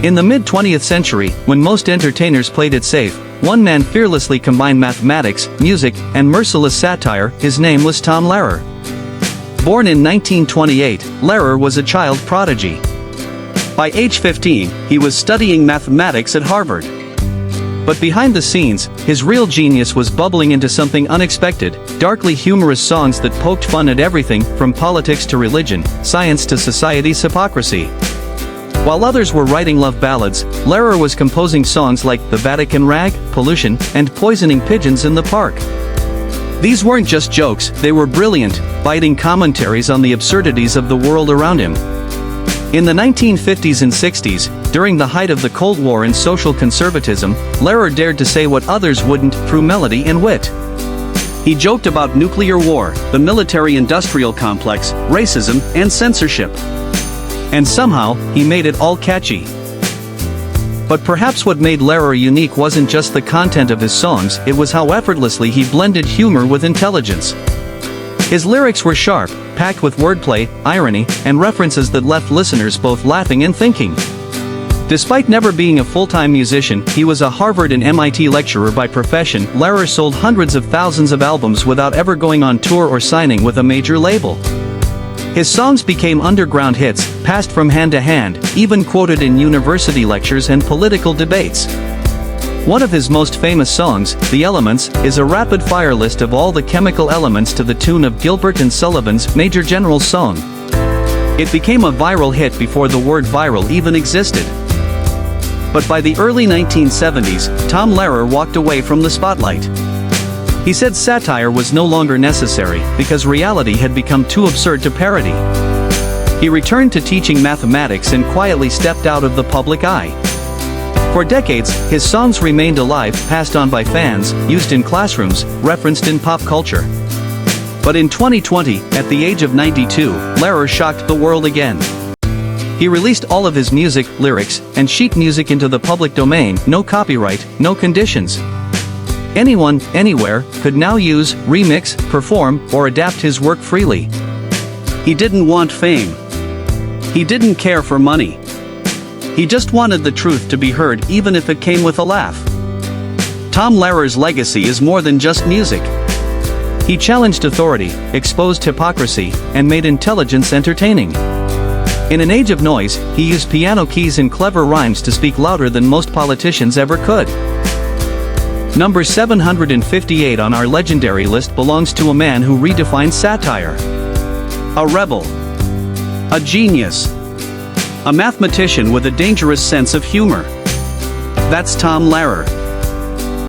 In the mid-20th century, when most entertainers played it safe, one man fearlessly combined mathematics, music, and merciless satire. His name was Tom Lehrer. Born in 1928, Lehrer was a child prodigy. By age 15, he was studying mathematics at Harvard. But behind the scenes, his real genius was bubbling into something unexpected: darkly humorous songs that poked fun at everything from politics to religion, science to society's hypocrisy. While others were writing love ballads, Lehrer was composing songs like The Vatican Rag, Pollution, and Poisoning Pigeons in the Park. These weren't just jokes, they were brilliant, biting commentaries on the absurdities of the world around him. In the 1950s and 60s, during the height of the Cold War and social conservatism, Lehrer dared to say what others wouldn't, through melody and wit. He joked about nuclear war, the military-industrial complex, racism, and censorship. And somehow, he made it all catchy. But perhaps what made Lehrer unique wasn't just the content of his songs, it was how effortlessly he blended humor with intelligence. His lyrics were sharp, packed with wordplay, irony, and references that left listeners both laughing and thinking. Despite never being a full-time musician, he was a Harvard and MIT lecturer by profession. Lehrer sold hundreds of thousands of albums without ever going on tour or signing with a major label. His songs became underground hits, passed from hand to hand, even quoted in university lectures and political debates. One of his most famous songs, The Elements, is a rapid-fire list of all the chemical elements to the tune of Gilbert and Sullivan's Major General's song. It became a viral hit before the word viral even existed. But by the early 1970s, Tom Lehrer walked away from the spotlight. He said satire was no longer necessary because reality had become too absurd to parody. He returned to teaching mathematics and quietly stepped out of the public eye. For decades, his songs remained alive, passed on by fans, used in classrooms, referenced in pop culture. But in 2020, at the age of 92, Lehrer shocked the world again. He released all of his music, lyrics, and sheet music into the public domain, no copyright, no conditions. Anyone, anywhere, could now use, remix, perform, or adapt his work freely. He didn't want fame. He didn't care for money. He just wanted the truth to be heard, even if it came with a laugh. Tom Lehrer's legacy is more than just music. He challenged authority, exposed hypocrisy, and made intelligence entertaining. In an age of noise, he used piano keys and clever rhymes to speak louder than most politicians ever could. Number 758 on our legendary list belongs to a man who redefined satire. A rebel. A genius. A mathematician with a dangerous sense of humor. That's Tom Lehrer.